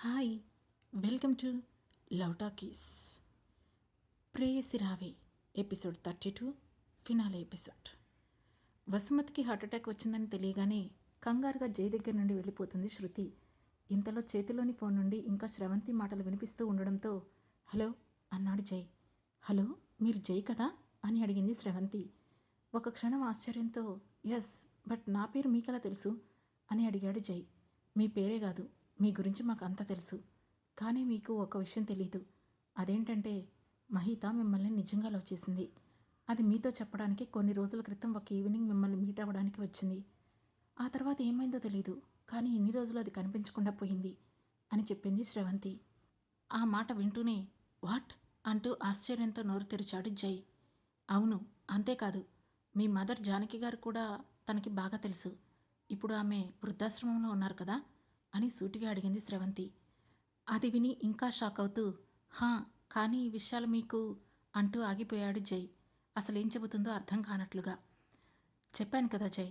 Hi, welcome to love talkies. ప్రేయసి రావే episode 32 finale episode. వసుమతికి heart attack వచ్చిందని తెలియగానే కంగారుగా జై దగ్గర నుండి వెళ్ళిపోతుంది శృతి. ఇంతలో చేతిలోని ఫోన్ నుండి ఇంకా శ్రవంతి మాటలు వినిపిస్తూ ఉండడంతో హలో అన్నాడు జై. హలో, మీరు జై కదా అని అడిగింది శ్రవంతి. ఒక క్షణం ఆశ్చర్యంతో ఎస్, బట్ నా పేరు మీకెలా తెలుసు అని అడిగాడు జై. మీ పేరే కాదు, మీ గురించి మాకు అంతా తెలుసు. కానీ మీకు ఒక విషయం తెలీదు. అదేంటంటే మహిత మిమ్మల్ని నిజంగా లవ్ చేసింది. అది మీతో చెప్పడానికి కొన్ని రోజుల క్రితం ఒక ఈవినింగ్ మిమ్మల్ని మీట్ అవ్వడానికి వచ్చింది. ఆ తర్వాత ఏమైందో తెలీదు, కానీ ఇన్ని రోజులు అది కనిపించకుండా పోయింది అని చెప్పింది శ్రవంతి. ఆ మాట వింటూనే వాట్ అంటూ ఆశ్చర్యంతో నోరు తెరిచాడు జై. అవును, అంతేకాదు, మీ మదర్ జానకి గారు కూడా తనకి బాగా తెలుసు. ఇప్పుడు ఆమె వృద్ధాశ్రమంలో ఉన్నారు కదా అని సూటిగా అడిగింది శ్రవంతి. అది విని ఇంకా షాక్ అవుతూ హా, కానీ ఈ విషయాలు మీకు అంటూ ఆగిపోయాడు జై. అసలేం చెబుతుందో అర్థం కానట్లుగా. చెప్పాను కదా జై,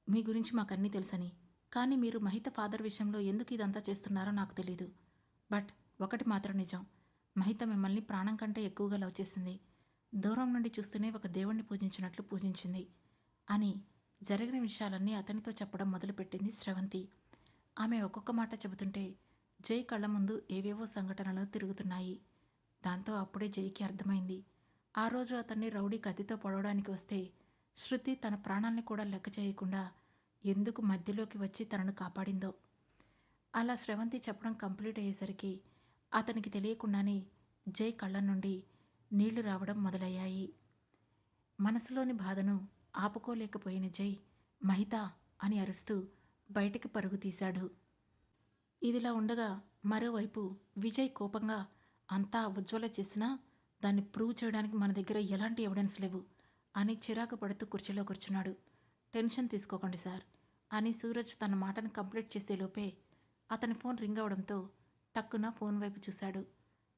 మీ గురించి మాకన్నీ తెలుసని. కానీ మీరు మహిత ఫాదర్ విషయంలో ఎందుకు ఇదంతా చేస్తున్నారో నాకు తెలీదు. బట్ ఒకటి మాత్రం నిజం, మహిత మిమ్మల్ని ప్రాణం కంటే ఎక్కువగా లవ్ చేసింది. దూరం నుండి చూస్తూనే ఒక దేవుణ్ణి పూజించినట్లు పూజించింది అని జరిగిన విషయాలన్నీ అతనితో చెప్పడం మొదలుపెట్టింది శ్రవంతి. ఆమె ఒక్కొక్క మాట చెబుతుంటే జై కళ్ళ ముందు ఏవేవో సంఘటనలు తిరుగుతున్నాయి. దాంతో అప్పుడే జైకి అర్థమైంది, ఆ రోజు అతన్ని రౌడీ కత్తితో పొడవడానికి వస్తే శృతి తన ప్రాణాల్ని కూడా లెక్క చేయకుండా ఎందుకు మధ్యలోకి వచ్చి తనను కాపాడిందో. అలా శ్రవంతి చెప్పడం కంప్లీట్ అయ్యేసరికి అతనికి తెలియకుండానే జై కళ్ళ నుండి నీళ్లు రావడం మొదలయ్యాయి. మనసులోని బాధను ఆపుకోలేకపోయిన జై మహిత అని అరుస్తూ బయటికి పరుగు తీశాడు. ఇదిలా ఉండగా మరోవైపు విజయ్ కోపంగా అంతా ఉజ్వల చేసినా దాన్ని ప్రూవ్ చేయడానికి మన దగ్గర ఎలాంటి ఎవిడెన్స్ లేవు అని చిరాకు పడుతూ కుర్చీలో కూర్చున్నాడు. టెన్షన్ తీసుకోకండి సార్ అని సూరజ్ తన మాటను కంప్లీట్ చేసేలోపే అతని ఫోన్ రింగ్ అవడంతో టక్కున ఫోన్ వైపు చూశాడు.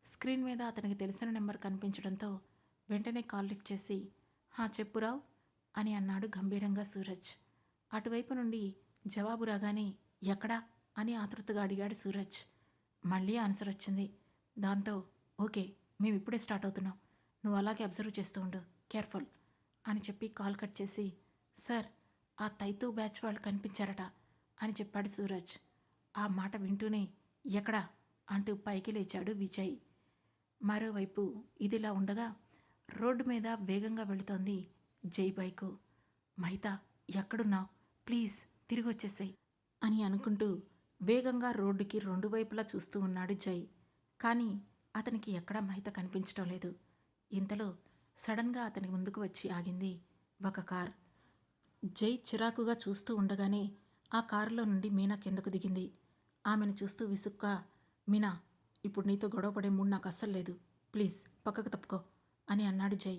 స్క్రీన్ మీద అతనికి తెలిసిన నెంబర్ కనిపించడంతో వెంటనే కాల్ లిఫ్ట్ చేసి హా చెప్పురావ్ అని అన్నాడు గంభీరంగా సూరజ్. అటువైపు నుండి జవాబు రాగానే ఎక్కడా అని ఆతృతగా అడిగాడు సూరజ్. మళ్ళీ ఆన్సర్ వచ్చింది. దాంతో ఓకే, మేమిప్పుడే స్టార్ట్ అవుతున్నాం, నువ్వు అలాగే అబ్జర్వ్ చేస్తూ ఉండు, కేర్ఫుల్ అని చెప్పి కాల్ కట్ చేసి సార్, ఆ తైతూ బ్యాచ్ వాళ్ళు కనిపించారట అని చెప్పాడు సూరజ్. ఆ మాట వింటూనే ఎక్కడా అంటూ పైకి లేచాడు విజయ్. మరోవైపు ఇదిలా ఉండగా రోడ్డు మీద వేగంగా వెళుతోంది జై బైకు. మహిత, ఎక్కడున్నావు? ప్లీజ్ తిరిగి వచ్చేసేయ్ అని అనుకుంటూ వేగంగా రోడ్డుకి రెండు వైపులా చూస్తూ ఉన్నాడు జై. కానీ అతనికి ఎక్కడా మహిత కనిపించడం లేదు. ఇంతలో సడన్గా అతని ముందుకు వచ్చి ఆగింది ఒక కార్. జై చిరాకుగా చూస్తూ ఉండగానే ఆ కారులో నుండి మీనా కిందకు దిగింది. ఆమెను చూస్తూ విసుగ్గా మీనా, ఇప్పుడు నీతో గొడవపడే మూడు నాకు అస్సలు లేదు, ప్లీజ్ పక్కకు తప్పుకో అని అన్నాడు జై.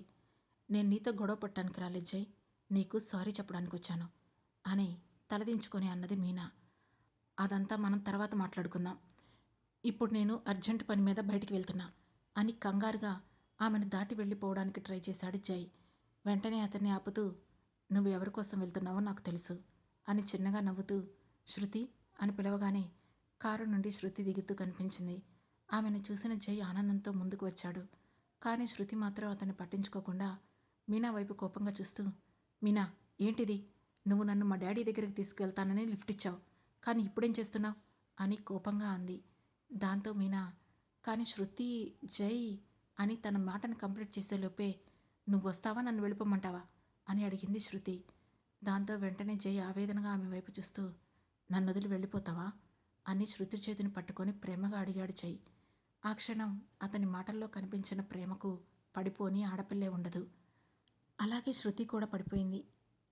నేను నీతో గొడవ పట్టడానికి రాలేదు జై, నీకు సారీ చెప్పడానికి వచ్చాను అని తలదించుకొని అన్నది మీనా. అదంతా మనం తర్వాత మాట్లాడుకుందాం, ఇప్పుడు నేను అర్జెంట్ పని మీద బయటికి వెళ్తున్నా అని కంగారుగా ఆమెను దాటి వెళ్ళిపోవడానికి ట్రై చేశాడు జై. వెంటనే అతన్ని ఆపుతూ నువ్వు ఎవరి కోసం వెళ్తున్నావో నాకు తెలుసు అని చిన్నగా నవ్వుతూ శృతి అని పిలవగానే కారు నుండి శృతి దిగుతూ కనిపించింది. ఆమెను చూసిన జై ఆనందంతో ముందుకు వచ్చాడు. కానీ శృతి మాత్రం అతన్ని పట్టించుకోకుండా మీనా వైపు కోపంగా చూస్తూ మీనా, ఏంటిది? నువ్వు నన్ను మా డాడీ దగ్గరికి తీసుకువెళ్తానని లిఫ్ట్ ఇచ్చావు, కానీ ఇప్పుడేం చేస్తున్నావు అని కోపంగా అంది. దాంతో మీనా కానీ శృతి జై అని తన మాటను కంప్లీట్ చేసేలోపే నువ్వు వస్తావా నన్ను వెళ్ళిపోమంటావా అని అడిగింది శృతి. దాంతో వెంటనే జై ఆవేదనగా ఆమె వైపు చూస్తూ నన్ను వదిలి వెళ్ళిపోతావా అని శృతి చేతిని పట్టుకొని ప్రేమగా అడిగాడు జై. ఆ క్షణం అతని మాటల్లో కనిపించిన ప్రేమకు పడిపోని ఆడపిల్లే ఉండదు. అలాగే శృతి కూడా పడిపోయింది.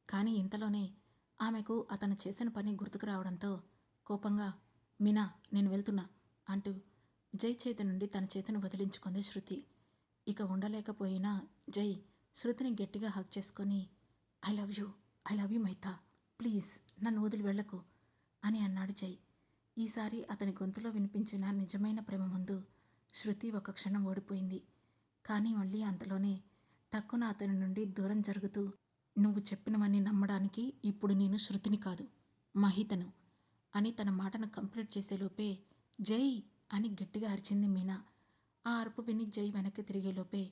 కానీ ఇంతలోనే ఆమెకు అతను చేసిన పని గుర్తుకు రావడంతో కోపంగా మీనా, నేను వెళ్తున్నా అంటూ జై చేతి నుండి తన చేతిని వదిలించుకుంది శృతి. ఇక ఉండలేకపోయినా జై శృతిని గట్టిగా హగ్ చేసుకొని I love you, I love you Mahitha, please నన్ను వదిలి వెళ్ళకు అని అన్నాడు జై. ఈసారి అతని గొంతులో వినిపించిన నిజమైన ప్రేమ ముందు శృతి ఒక క్షణం ఓడిపోయింది. కానీ మళ్ళీ అంతలోనే టక్కున అతని నుండి దూరం జరుగుతూ నువ్వు చెప్పినవన్నీ నమ్మడానికి ఇప్పుడు నేను శృతిని కాదు, మహితను అని తన మాటను కంప్లీట్ చేసేలోపే జై అని గట్టిగా అరిచింది మీనా. ఆ అరుపు విని జై వెనక్కి తిరిగేలోపే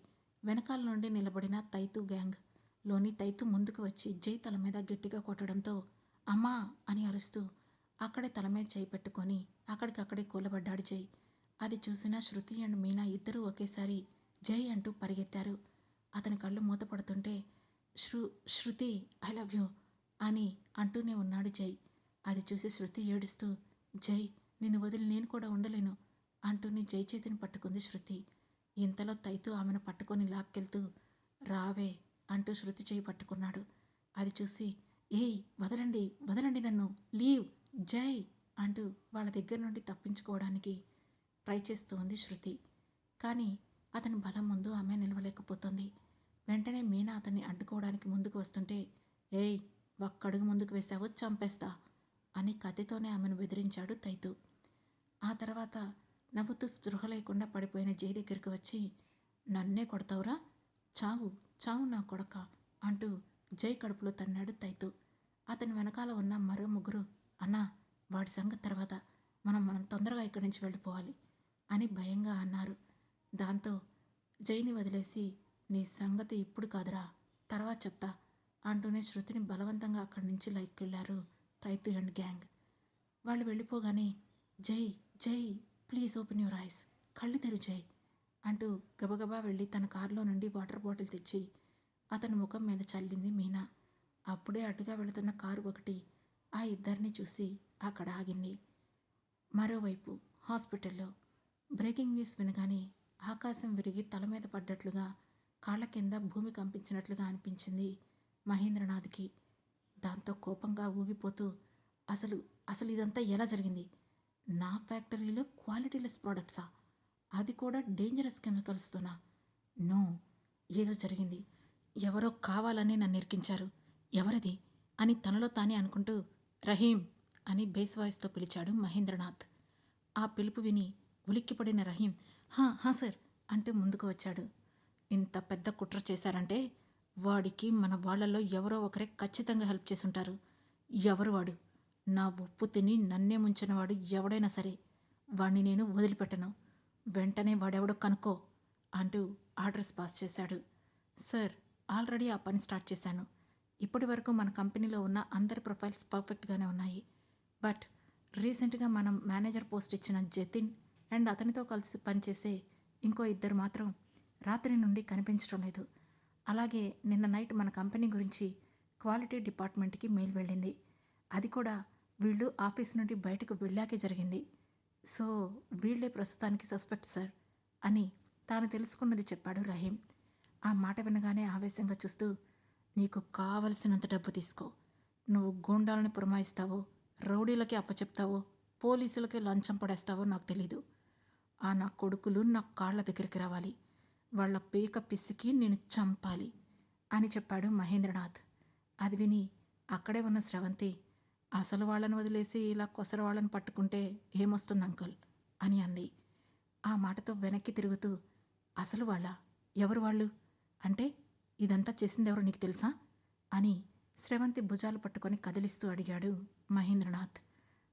వెనకాల నుండి నిలబడిన తైతు గ్యాంగ్ లోని తైతు ముందుకు వచ్చి జై తల మీద గట్టిగా కొట్టడంతో అమ్మా అని అరుస్తూ అక్కడే తల మీద చేయి పెట్టుకొని అక్కడికక్కడే కూలబడ్డాడు జై. అది చూసిన శృతి అండ్ మీనా ఇద్దరూ ఒకేసారి జై అంటూ పరిగెత్తారు. అతని కళ్ళు మూతపడుతుంటే శృతి ఐ లవ్ యూ అని అంటూనే ఉన్నాడు జై. అది చూసి శృతి ఏడుస్తూ జై నిన్ను వదిలి నేను కూడా ఉండలేను అంటూనే జై చేతిని పట్టుకుంది శృతి. ఇంతలో తైతు ఆమెను పట్టుకొని లాక్కెళ్తూ రావే అంటూ శృతి చేయి పట్టుకున్నాడు. అది చూసి ఏయ్ వదలండి వదలండి నన్ను లీవ్ జై అంటూ వాళ్ళ దగ్గర నుండి తప్పించుకోవడానికి ట్రై చేస్తూ ఉంది శృతి. కానీ అతని బలం ముందు ఆమె నిలవలేకపోతుంది. వెంటనే మీనా అతన్ని అడ్డుకోవడానికి ముందుకు వస్తుంటే ఏయ్ ఒక్కడుగు ముందుకు వేశావో చంపేస్తా అని కత్తితోనే ఆమెను బెదిరించాడు తైతు. ఆ తర్వాత నవ్వుతూ స్పృహ లేకుండా పడిపోయిన జై దగ్గరికి వచ్చి నన్నే కొడతావురా చావు చావు నా కొడక అంటూ జై కడుపులో తన్నాడు తైతు. అతని వెనకాల ఉన్న మరో ముగ్గురు అన్నా వాడి సంగతి తర్వాత మనం తొందరగా ఇక్కడి నుంచి వెళ్ళిపోవాలి అని భయంగా అన్నారు. దాంతో జైని వదిలేసి నీ సంగతి ఇప్పుడు కాదురా తర్వాత చెప్తా అంటూనే శృతిని బలవంతంగా అక్కడి నుంచి లైక్కెళ్లారు తైతు అండ్ గ్యాంగ్. వాళ్ళు వెళ్ళిపోగానే జై జై ప్లీజ్ ఓపెన్ యువర్ ఐస్ కళ్ళు తెరు జై అంటూ గబగబా వెళ్ళి తన కారులో నుండి వాటర్ బాటిల్ తెచ్చి అతని ముఖం మీద చల్లింది మీనా. అప్పుడే అటుగా వెళుతున్న కారు ఒకటి ఆ ఇద్దరిని చూసి అక్కడ ఆగింది. మరోవైపు హాస్పిటల్లో బ్రేకింగ్ న్యూస్ వినగానే ఆకాశం విరిగి తల మీద పడ్డట్లుగా కాళ్ల కింద భూమి కంపించినట్లుగా అనిపించింది మహేంద్రనాథ్కి. దాంతో కోపంగా ఊగిపోతూ అసలు అసలు ఇదంతా ఎలా జరిగింది? నా ఫ్యాక్టరీలో క్వాలిటీలెస్ ప్రోడక్ట్సా, అది కూడా డేంజరస్ కెమికల్స్తోనా? నో, ఏదో జరిగింది. ఎవరో కావాలని నన్ను ఇరికించారు. ఎవరది అని తనలో తానే అనుకుంటూ రహీం అని బేస్ వాయిస్తో పిలిచాడు మహేంద్రనాథ్. ఆ పిలుపు విని ఉలిక్కిపడిన రహీం హా సార్ అంటూ ముందుకు వచ్చాడు. ఇంత పెద్ద కుట్ర చేశారంటే వాడికి మన వాళ్లలో ఎవరో ఒకరే ఖచ్చితంగా హెల్ప్ చేసుంటారు. ఎవరు వాడు? నా ఉప్పు తిని నన్నే ముంచినవాడు ఎవడైనా సరే వాణ్ణి నేను వదిలిపెట్టను. వెంటనే వాడెవడో కనుక్కో అంటూ ఆర్డర్స్ పాస్ చేశాడు. సార్ ఆల్రెడీ ఆ పని స్టార్ట్ చేశాను. ఇప్పటి వరకు మన కంపెనీలో ఉన్న అందరి ప్రొఫైల్స్ పర్ఫెక్ట్గానే ఉన్నాయి. బట్ రీసెంట్గా మనం మేనేజర్ పోస్ట్ ఇచ్చిన జతిన్ అండ్ అతనితో కలిసి పనిచేసే ఇంకో ఇద్దరు మాత్రం రాత్రి నుండి కనిపించడం లేదు. అలాగే నిన్న నైట్ మన కంపెనీ గురించి క్వాలిటీ డిపార్ట్మెంట్కి మెయిల్ వెళ్ళింది. అది కూడా వీళ్ళు ఆఫీస్ నుండి బయటకు వెళ్ళాకే జరిగింది. సో వీళ్ళే ప్రస్తుతానికి సస్పెక్ట్ సార్ అని తాను తెలుసుకున్నది చెప్పాడు రహీం. ఆ మాట వినగానే ఆవేశంగా చూస్తూ నీకు కావలసినంత డబ్బు తీసుకో. నువ్వు గూండాలను పురమాయిస్తావో, రౌడీలకి అప్పచెప్తావో, పోలీసులకి లంచం పడేస్తావో నాకు తెలీదు. ఆ నా కొడుకులు నా కాళ్ల దగ్గరికి రావాలి. వాళ్ల పేక పిసికి నేను చంపాలి అని చెప్పాడు మహేంద్రనాథ్. అది విని అక్కడే ఉన్న స్రవంతి అసలు వాళ్ళని వదిలేసి ఇలా కొసర వాళ్ళని పట్టుకుంటే ఏమొస్తుంది అంకుల్ అని అంది. ఆ మాటతో వెనక్కి తిరుగుతూ అసలు వాళ్ళ ఎవరు వాళ్ళు అంటే ఇదంతా చేసింది ఎవరు నీకు తెలుసా అని స్రవంతి భుజాలు పట్టుకొని కదిలిస్తూ అడిగాడు మహేంద్రనాథ్.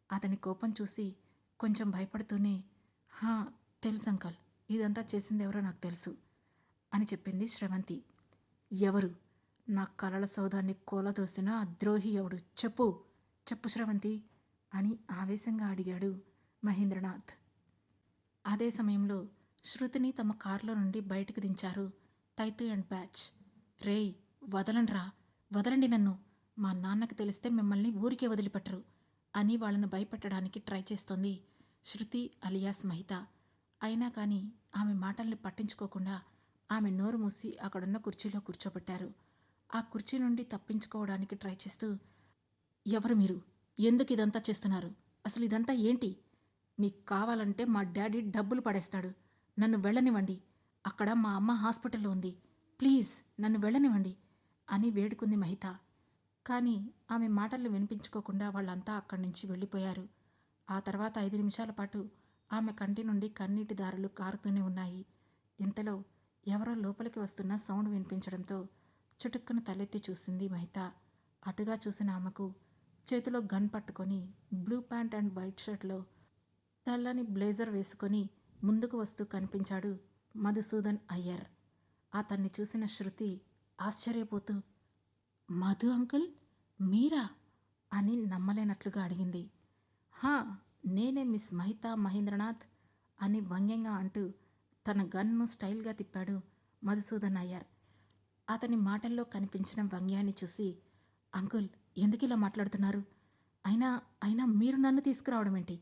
అతని కోపం చూసి కొంచెం భయపడుతూనే హా తెలుసు అంకల్, ఇదంతా చేసింది ఎవరో నాకు తెలుసు అని చెప్పింది స్రవంతి. ఎవరు? నా కలల సౌధాన్ని కూలదోసిన ఆ ద్రోహి ఎవడు? చెప్పు చెప్పు స్రవంతి అని ఆవేశంగా అడిగాడు మహేంద్రనాథ్. అదే సమయంలో శృతిని తమ కారులో నుండి బయటకు దించారు తైతు అండ్ బ్యాచ్. రేయ్ వదలండ్రా, వదలండి నన్ను, మా నాన్నకు తెలిస్తే మిమ్మల్ని ఊరికే వదిలిపెట్టరు అని వాళ్ళను భయపెట్టడానికి ట్రై చేస్తోంది శృతి అలియాస్ మహిత. అయినా కానీ ఆమె మాటల్ని పట్టించుకోకుండా ఆమె నోరు మూసి అక్కడున్న కుర్చీలో కూర్చోబెట్టారు. ఆ కుర్చీ నుండి తప్పించుకోవడానికి ట్రై చేస్తూ ఎవరు మీరు? ఎందుకు ఇదంతా చేస్తున్నారు? అసలు ఇదంతా ఏంటి? మీకు కావాలంటే మా డాడీ డబ్బులు పడేస్తాడు. నన్ను వెళ్ళనివ్వండి. అక్కడ మా అమ్మ హాస్పిటల్లో ఉంది. ప్లీజ్ నన్ను వెళ్ళనివ్వండి అని వేడుకుంది మహిత. కానీ ఆమె మాటలు వినిపించుకోకుండా వాళ్ళంతా అక్కడి నుంచి వెళ్ళిపోయారు. ఆ తర్వాత 5 నిమిషాల పాటు ఆమె కంటి నుండి కన్నీటి దారులు కారుతూనే ఉన్నాయి. ఇంతలో ఎవరో లోపలికి వస్తున్న సౌండ్ వినిపించడంతో చుటుక్కున తలెత్తి చూసింది మహిత. అటుగా చూసిన ఆమెకు చేతిలో గన్ పట్టుకొని బ్లూ ప్యాంట్ అండ్ వైట్ షర్ట్లో తెల్లని బ్లేజర్ వేసుకొని ముందుకు వస్తూ కనిపించాడు మధుసూదన్ అయ్యర్. అతన్ని చూసిన శృతి ఆశ్చర్యపోతూ, మధు అంకుల్ మీరా అని నమ్మలేనట్లుగా అడిగింది. హా, నేనే మిస్ మహితా మహేంద్రనాథ్ అని వ్యంగ్యంగా అంటూ తన గన్ను స్టైల్గా తిప్పాడు మధుసూదన్ అయ్యర్. అతని మాటల్లో కనిపించిన వ్యంగ్యాన్ని చూసి, అంకుల్ ఎందుకు ఇలా మాట్లాడుతున్నారు? అయినా అయినా మీరు నన్ను తీసుకురావడం ఏంటి?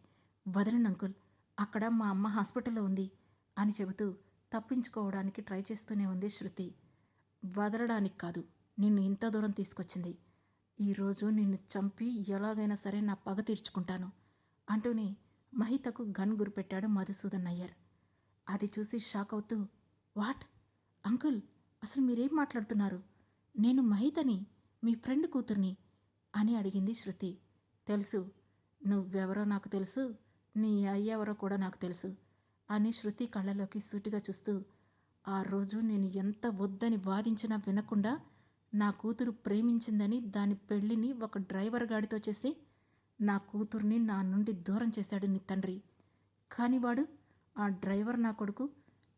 వదలండి అంకుల్, అక్కడ మా అమ్మ హాస్పిటల్లో ఉంది అని చెబుతూ తప్పించుకోవడానికి ట్రై చేస్తూనే ఉంది శృతి. వదలడానికి కాదు నిన్ను ఇంత దూరం తీసుకొచ్చింది. ఈరోజు నిన్ను చంపి ఎలాగైనా సరే నా పగ తీర్చుకుంటాను అంటూనే మహితకు గన్ గురిపెట్టాడు మధుసూదన్ అయ్యర్. అది చూసి షాక్ అవుతూ, వాట్ అంకుల్, అసలు మీరేం మాట్లాడుతున్నారు? నేను మహితని, మీ ఫ్రెండ్ కూతుర్ని అని అడిగింది శృతి. తెలుసు, నువ్వెవరో నాకు తెలుసు, నీ అయ్యెవరో కూడా నాకు తెలుసు అని శృతి కళ్ళలోకి సూటిగా చూస్తూ, ఆ రోజు నేను ఎంత వద్దని వాదించినా వినకుండా నా కూతురు ప్రేమించిందని దాని పెళ్ళిని ఒక డ్రైవర్ గాడితో చేసి నా కూతుర్ని నా నుండి దూరం చేశాడు నీ తండ్రి. కానీ వాడు, ఆ డ్రైవర్ నా కొడుకు,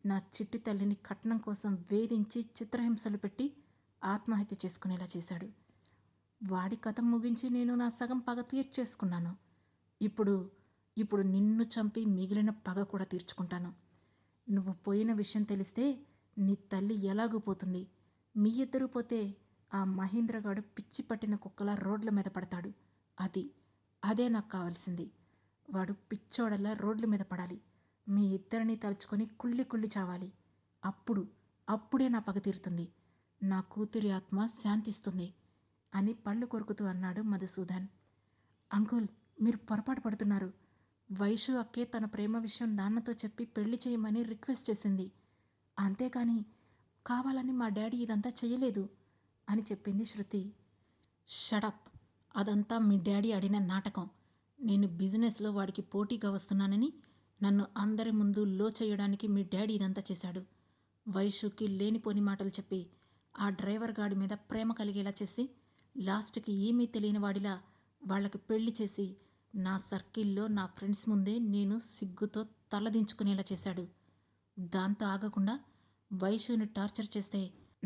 నా చిట్టి తల్లిని కట్నం కోసం వేధించి చిత్రహింసలు పెట్టి ఆత్మహత్య చేసుకునేలా చేశాడు. వాడి కథ ముగించి నేను నా సగం పగ తీర్చేసుకున్నాను. ఇప్పుడు ఇప్పుడు నిన్ను చంపి మిగిలిన పగ కూడా తీర్చుకుంటాను. నువ్వు పోయిన విషయం తెలిస్తే నీ తల్లి ఎలాగూ పోతుంది. మీ ఇద్దరూ పోతే ఆ మహేంద్రగాడు పిచ్చి పట్టిన కుక్కలా రోడ్ల మీద పడతాడు. అదే నాకు కావాల్సింది. వాడు పిచ్చోడల్లా రోడ్ల మీద పడాలి. మీ ఇద్దరిని తలుచుకొని కుళ్ళి కుళ్ళి చావాలి. అప్పుడే నా పగ తీరుతుంది. నా కూతురి ఆత్మ శాంతిస్తుంది అని పళ్ళు కొరుకుతూ అన్నాడు మధుసూదన్. అంకుల్, మీరు పొరపాటు పడుతున్నారు. వైషు అక్కే తన ప్రేమ విషయం నాన్నతో చెప్పి పెళ్లి చేయమని రిక్వెస్ట్ చేసింది. అంతేకాని కావాలని మా డాడీ ఇదంతా చెయ్యలేదు అని చెప్పింది శృతి. షడప్, అదంతా మీ డాడీ ఆడిన నాటకం. నేను బిజినెస్లో వాడికి పోటీగా వస్తున్నానని నన్ను అందరి ముందు లో చేయడానికి మీ డాడీ ఇదంతా చేశాడు. వైషుకి లేనిపోని మాటలు చెప్పి ఆ డ్రైవర్ గాడి మీద ప్రేమ కలిగేలా చేసి లాస్ట్కి ఏమీ తెలియని వాడిలా వాళ్ళకి పెళ్లి చేసి నా సర్కిల్లో నా ఫ్రెండ్స్ ముందే నేను సిగ్గుతో తలదించుకునేలా చేశాడు. దాంతో ఆగకుండా వైషుని టార్చర్ చేస్తే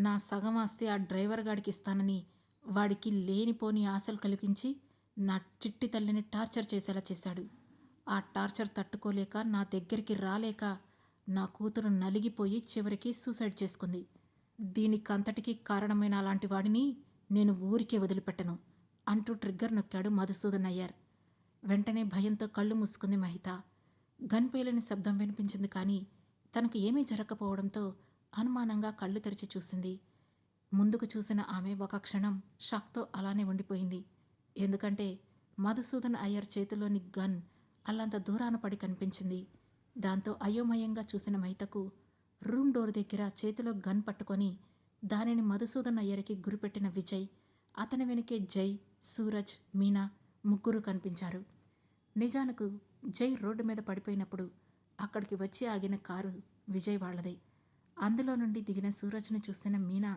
నా సగం ఆస్తి ఆ డ్రైవర్ గాడికి ఇస్తానని వాడికి లేనిపోని ఆశలు కల్పించి నా చిట్టి తల్లిని టార్చర్ చేసేలా చేశాడు. ఆ టార్చర్ తట్టుకోలేక నా దగ్గరికి రాలేక నా కూతురు నలిగిపోయి చివరికి సూసైడ్ చేసుకుంది. దీనికంతటికీ కారణమైన అలాంటి వాడిని నేను ఊరికే వదిలిపెట్టను అంటూ ట్రిగ్గర్ నొక్కాడు మధుసూదన్ అయ్యర్. వెంటనే భయంతో కళ్ళు మూసుకుంది మహిత. గన్ పేలని శబ్దం వినిపించింది కానీ తనకు ఏమీ జరగకపోవడంతో అనుమానంగా కళ్ళు తెరిచి చూసింది. ముందుకు చూసిన ఆమె ఒక క్షణం షాక్తో అలానే ఉండిపోయింది. ఎందుకంటే మధుసూదన్ అయ్యర్ చేతిలోని గన్ అల్లంత దూరాన పడి కనిపించింది. దాంతో అయోమయంగా చూసిన మహితకు రూమ్ డోర్ దగ్గర చేతిలో గన్ పట్టుకొని దానిని మధుసూదన్ అయ్యర్కి గురిపెట్టిన విజయ్, అతని వెనుకే జై, సూరజ్, మీనా ముగ్గురు కనిపించారు. నిజానికి జై రోడ్డు మీద పడిపోయినప్పుడు అక్కడికి వచ్చి ఆగిన కారు విజయ్ వాళ్లదే. అందులో నుండి దిగిన సూరజ్ను చూసిన మీనా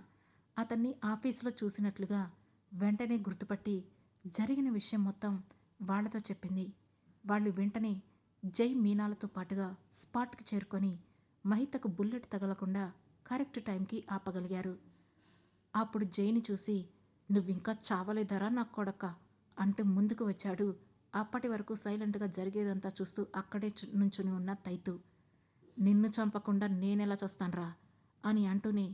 అతన్ని ఆఫీసులో చూసినట్లుగా వెంటనే గుర్తుపట్టి జరిగిన విషయం మొత్తం వాళ్లతో చెప్పింది. వాళ్ళు వెంటనే జై, మీనాలతో పాటుగా స్పాట్కి చేరుకొని మహితకు బుల్లెట్ తగలకుండా కరెక్ట్ టైంకి ఆపగలిగారు. అప్పుడు జైని చూసి, నువ్వింకా చావలేదరా నా కొడక అంటూ ముందుకు వచ్చాడు అప్పటి వరకు సైలెంట్గా జరిగేదంతా చూస్తూ అక్కడే నుంచుని ఉన్న తైతు. నిన్ను చంపకుండా నేనెలా చేస్తాన్రా అని అంటూనే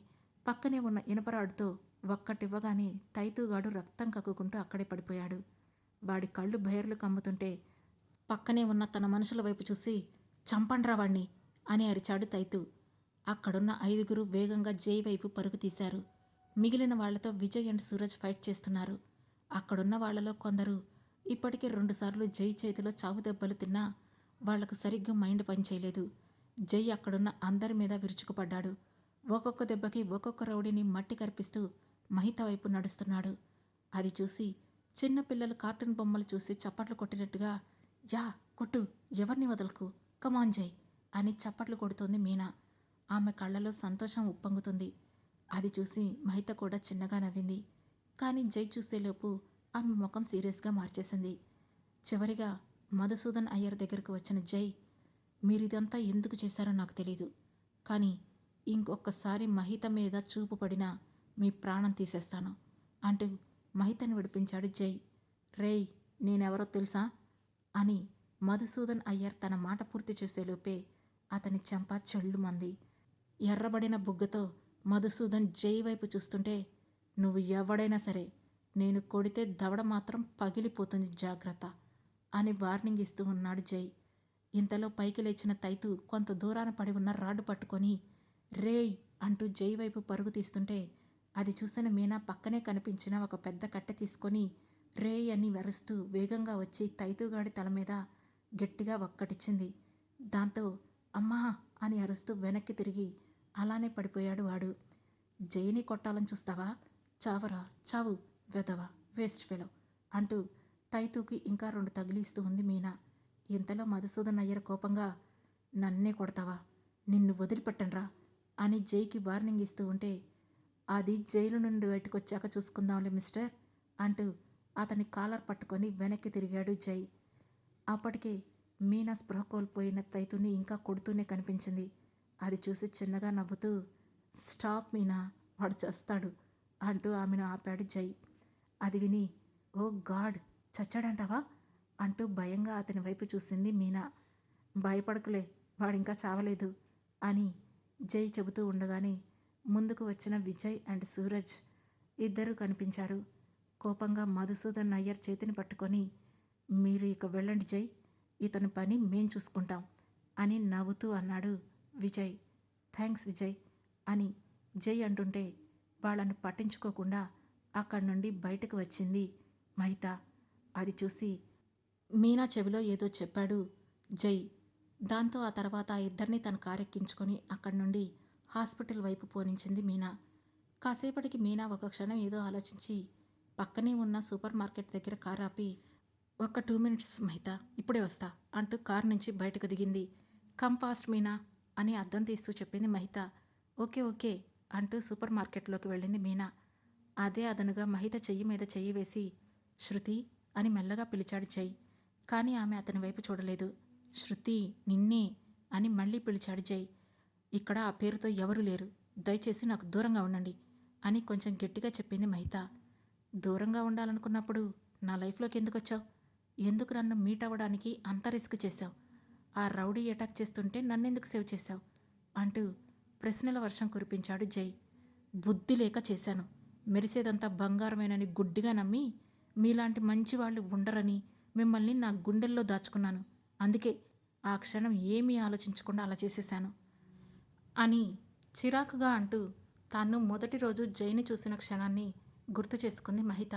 పక్కనే ఉన్న ఇనపరాడుతో ఒక్కటివ్వగానే తైతుగాడు రక్తం కక్కుకుంటూ అక్కడే పడిపోయాడు. వాడి కళ్ళు బైర్లు కమ్ముతుంటే పక్కనే ఉన్న తన మనుషుల వైపు చూసి, చంపండ్రా వాణ్ణి అని అరిచాడు తైతు. అక్కడున్న 5గురు వేగంగా జై వైపు పరుగు తీశారు. మిగిలిన వాళ్లతో విజయ్ అండ్ సూరజ్ ఫైట్ చేస్తున్నారు. అక్కడున్న వాళ్లలో కొందరు ఇప్పటికే 2 సార్లు జై చేతిలో చావు దెబ్బలు తిన్నా వాళ్లకు సరిగ్గా మైండ్ పనిచేయలేదు. జై అక్కడున్న అందరి మీద విరుచుకుపడ్డాడు. ఒక్కొక్క దెబ్బకి ఒక్కొక్క రౌడీని మట్టి కరిపిస్తూ మహిత వైపు నడుస్తున్నాడు. అది చూసి చిన్నపిల్లలు కార్టూన్ బొమ్మలు చూసి చప్పట్లు కొట్టినట్టుగా, యా కొట్టు, ఎవరిని వదలకు, కమాన్ జై అని చప్పట్లు కొడుతోంది మీనా. ఆమె కళ్ళలో సంతోషం ఉప్పొంగుతుంది. అది చూసి మహిత కూడా చిన్నగా నవ్వింది. కానీ జై చూసేలోపు ఆమె ముఖం సీరియస్గా మార్చేసింది. చివరిగా మధుసూదన్ అయ్యర్ దగ్గరకు వచ్చిన జై, మీరిదంతా ఎందుకు చేశారో నాకు తెలీదు, కానీ ఇంకొకసారి మహిత మీద చూపు పడినా మీ ప్రాణం తీసేస్తాను అంటూ మహితను విడిపించాడు జై. రేయ్, నేనెవరో తెలుసా అని మధుసూదన్ అయ్యర్ తన మాట పూర్తి చేసేలోపే అతని చెంప చెల్లుమంది. ఎర్రబడిన బుగ్గతో మధుసూదన్ జై వైపు చూస్తుంటే, నువ్వు ఎవడైనా సరే నేను కొడితే దవడ మాత్రం పగిలిపోతుంది, జాగ్రత్త అని వార్నింగ్ ఇస్తూ ఉన్నాడు జై. ఇంతలో పైకి లేచిన తైతు కొంత దూరాన పడి ఉన్న రాడ్డు పట్టుకొని రేయ్ అంటూ జై వైపు పరుగు తీస్తుంటే, అది చూసిన మీనా పక్కనే కనిపించిన ఒక పెద్ద కట్టె తీసుకొని రేయ్ అని వెరుస్తూ వేగంగా వచ్చి తైతుగాడి తల మీద గట్టిగా ఒక్కటిచ్చింది. దాంతో అమ్మా అని అరుస్తూ వెనక్కి తిరిగి అలానే పడిపోయాడు వాడు. జైని కొట్టాలని చూస్తావా? చావరా చావు, వెదవా, వేస్ట్ ఫెలో అంటూ తైతూకి ఇంకా 2 తగిలిస్తూ ఉంది మీనా. ఇంతలో మధుసూదన్ అయ్యర్ కోపంగా, నన్నే కొడతావా, నిన్ను వదిలిపెట్టనురా అని జైకి వార్నింగ్ ఇస్తూ ఉంటే, అది జైలు నుండి బయటకొచ్చాక చూసుకుందాంలే మిస్టర్ అంటూ అతని కాలర్ పట్టుకొని వెనక్కి తిరిగాడు జై. అప్పటికే మీనా స్పృహ కోల్పోయిన తైతుని ఇంకా కొడుతూనే కనిపించింది. అది చూసి చిన్నగా నవ్వుతూ, స్టాప్ మీనా, వాడు చేస్తాడు అంటూ ఆమెను ఆపాడు జై. అది విని, ఓ గాడ్, చచ్చాడంటావా అంటూ భయంగా అతని వైపు చూసింది మీనా. భయపడకులే, వాడింకా చావలేదు అని జై చెబుతూ ఉండగానే ముందుకు వచ్చిన విజయ్ అండ్ సూరజ్ ఇద్దరూ కనిపించారు. కోపంగా మధుసూదన్ అయ్యర్ చేతిని పట్టుకొని, మీరు ఇక వెళ్ళండి జై, ఇతని పని మేం చూసుకుంటాం అని నవ్వుతూ అన్నాడు విజయ్. థ్యాంక్స్ విజయ్ అని జై అంటుంటే వాళ్ళను పట్టించుకోకుండా అక్కడి నుండి బయటకు వచ్చింది మహిత. అది చూసి మీనా చెవిలో ఏదో చెప్పాడు జై. దాంతో ఆ తర్వాత ఆ ఇద్దరిని తన కారెక్కించుకొని అక్కడి నుండి హాస్పిటల్ వైపు పోనించింది మీనా. కాసేపటికి మీనా ఒక క్షణం ఏదో ఆలోచించి పక్కనే ఉన్న సూపర్ మార్కెట్ దగ్గర కారు ఆపి, ఒక 2 minutes మహిత, ఇప్పుడే వస్తా అంటూ కారు నుంచి బయటకు దిగింది. కమ్ ఫాస్ట్ మీనా అని అద్దం తీస్తూ చెప్పింది మహిత. ఓకే ఓకే అంటూ సూపర్ మార్కెట్లోకి వెళ్ళింది మీనా. అదే అదనుగా మహిత చెయ్యి మీద చెయ్యి వేసి శృతి అని మెల్లగా పిలిచాడు జై. కానీ ఆమె అతని వైపు చూడలేదు. శృతి, నిన్నే అని మళ్ళీ పిలిచాడు జై. ఇక్కడ ఆ పేరుతో ఎవరూ లేరు, దయచేసి నాకు దూరంగా ఉండండి అని కొంచెం గట్టిగా చెప్పింది మహిత. దూరంగా ఉండాలనుకున్నప్పుడు నా లైఫ్లోకి ఎందుకు వచ్చావు? ఎందుకు నన్ను మీట్ అవ్వడానికి అంత రిస్క్ చేశావు? ఆ రౌడీ అటాక్ చేస్తుంటే నన్నెందుకు సేవ్ చేశావు అంటూ ప్రశ్నల వర్షం కురిపించాడు జై. బుద్ధి లేక చేశాను, మెరిసేదంతా బంగారమేనని గుడ్డిగా నమ్మి మీలాంటి మంచి వాళ్ళు ఉండరని మిమ్మల్ని నా గుండెల్లో దాచుకున్నాను. అందుకే ఆ క్షణం ఏమీ ఆలోచించకుండా అలా చేసేశాను అని చిరాకుగా అంటూ తాను మొదటి రోజు జైని చూసిన క్షణాన్ని గుర్తు చేసుకుంది మహిత.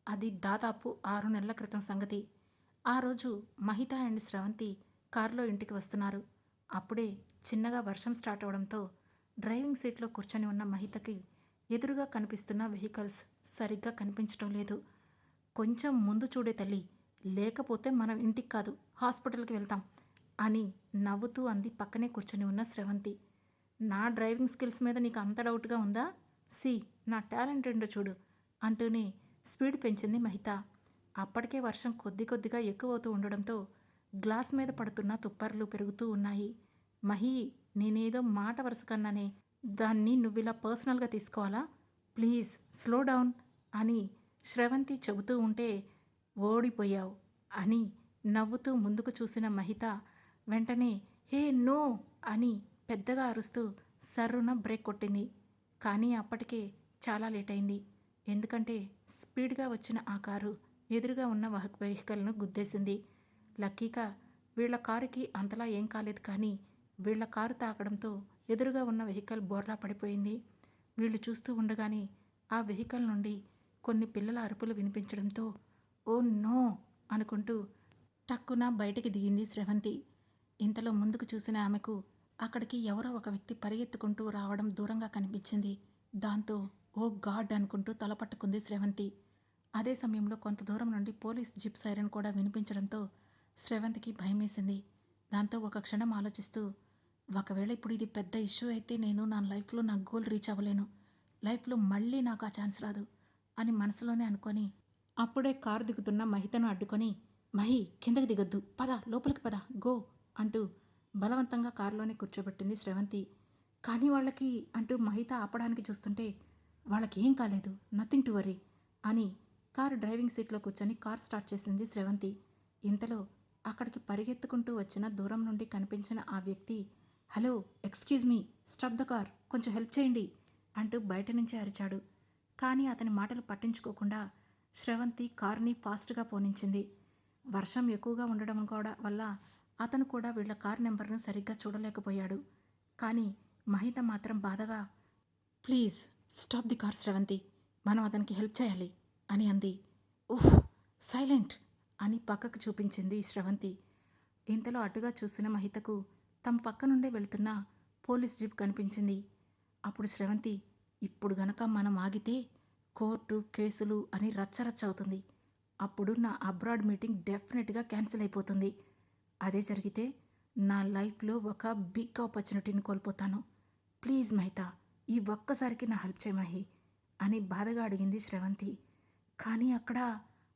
అది దాదాపు 6 నెలల క్రితం సంగతి. ఆ రోజు మహిత అండ్ స్రవంతి కారులో ఇంటికి వస్తున్నారు. అప్పుడే చిన్నగా వర్షం స్టార్ట్ అవడంతో డ్రైవింగ్ సీట్లో కూర్చొని ఉన్న మహితకి ఎదురుగా కనిపిస్తున్న వెహికల్స్ సరిగ్గా కనిపించడం లేదు. కొంచెం ముందు చూడే తల్లి, లేకపోతే మనం ఇంటికి కాదు హాస్పిటల్కి వెళ్తాం అని నవ్వుతూ అంది పక్కనే కూర్చొని ఉన్న స్రవంతి. నా డ్రైవింగ్ స్కిల్స్ మీద నీకు అంత డౌట్గా ఉందా? సి, నా టాలెంట్ ఏంటో చూడు అంటూనే స్పీడ్ పెంచింది మహిత. అప్పటికే వర్షం కొద్ది కొద్దిగా ఎక్కువ అవుతూ ఉండడంతో గ్లాస్ మీద పడుతున్న తుప్పర్లు పెరుగుతూ ఉన్నాయి. మహి, నేనేదో మాట వరుస కన్నానే, దాన్ని నువ్విలా పర్సనల్గా తీసుకోవాలా? ప్లీజ్ స్లో డౌన్ అని స్రవంతి చెబుతూ ఉంటే, ఓడిపోయావు అని నవ్వుతూ ముందుకు చూసిన మహిత వెంటనే హే నో అని పెద్దగా అరుస్తూ సర్రున బ్రేక్ కొట్టింది. కానీ అప్పటికే చాలా లేట్ అయింది. ఎందుకంటే స్పీడ్గా వచ్చిన ఆ కారు ఎదురుగా ఉన్న వెహికల్ను గుద్దేసింది. లక్కీగా వీళ్ల కారుకి అంతలా ఏం కాలేదు, కానీ వీళ్ల కారు తాకడంతో ఎదురుగా ఉన్న వెహికల్ బోర్లా పడిపోయింది. వీళ్ళు చూస్తూ ఉండగానే ఆ వెహికల్ నుండి కొన్ని పిల్లల అరుపులు వినిపించడంతో ఓ నో అనుకుంటూ టక్కున బయటికి దిగింది స్రవంతి. ఇంతలో ముందుకు చూసిన ఆమెకు అక్కడికి ఎవరో ఒక వ్యక్తి పరిగెత్తుకుంటూ రావడం దూరంగా కనిపించింది. దాంతో ఓ గాడ్ అనుకుంటూ తలపట్టుకుంది స్రవంతి. అదే సమయంలో కొంత దూరం నుండి పోలీస్ జిప్ సైరన్ కూడా వినిపించడంతో స్రవంతికి భయమేసింది. దాంతో ఒక క్షణం ఆలోచిస్తూ, ఒకవేళ ఇప్పుడు ఇది పెద్ద ఇష్యూ అయితే నేను నా లైఫ్లో నా గోల్ రీచ్ అవ్వలేను, లైఫ్లో మళ్ళీ నాకు ఆ ఛాన్స్ రాదు అని మనసులోనే అనుకొని అప్పుడే కారు దిగుతున్న మహితను అడ్డుకొని, మహి కిందకి దిగొద్దు, పద లోపలికి పద, గో అంటూ బలవంతంగా కారులోనే కూర్చోబెట్టింది శ్రవంతి. కానీ వాళ్ళకి అంటూ మహిత ఆపడానికి చూస్తుంటే వాళ్ళకి ఏం కాలేదు, నథింగ్ టు వరీ అని కారు డ్రైవింగ్ సీట్లో కూర్చొని కార్ స్టార్ట్ చేసింది శ్రవంతి. ఇంతలో అక్కడికి పరిగెత్తుకుంటూ వచ్చిన దూరం నుండి కనిపించిన ఆ వ్యక్తి, hello excuse me, stop the car, కొంచెం హెల్ప్ చేయండి అంటూ బయట నుంచే అరిచాడు. కానీ అతని మాటలు పట్టించుకోకుండా శ్రవంతి కారుని ఫాస్ట్గా పోనించింది. వర్షం ఎక్కువగా ఉండడం కూడా వల్ల అతను కూడా వీళ్ళ కార్ నెంబర్ను సరిగ్గా చూడలేకపోయాడు. కానీ మహిత మాత్రం బాధగా, please stop the car Sravanthi, మనం అతనికి హెల్ప్ చేయాలి అని అంది. ఉఫ్, సైలెంట్ అని పక్కకు చూపించింది శ్రవంతి. ఇంతలో అటుగా చూసిన మహితకు తమ పక్క నుండే వెళుతున్న పోలీస్ జీప్ కనిపించింది. అప్పుడు శ్రవంతి, ఇప్పుడు గనక మనం ఆగితే కోర్టు కేసులు అని రచ్చరచ్చ అవుతుంది. అప్పుడు నా అబ్రాడ్ మీటింగ్ డెఫినెట్గా క్యాన్సిల్ అయిపోతుంది. అదే జరిగితే నా లైఫ్లో ఒక బిగ్ ఆపర్చునిటీని కోల్పోతాను. ప్లీజ్ మహిత, ఈ ఒక్కసారికి నా హెల్ప్ చేయి మహి అని బాధగా అడిగింది శ్రవంతి. కానీ అక్కడ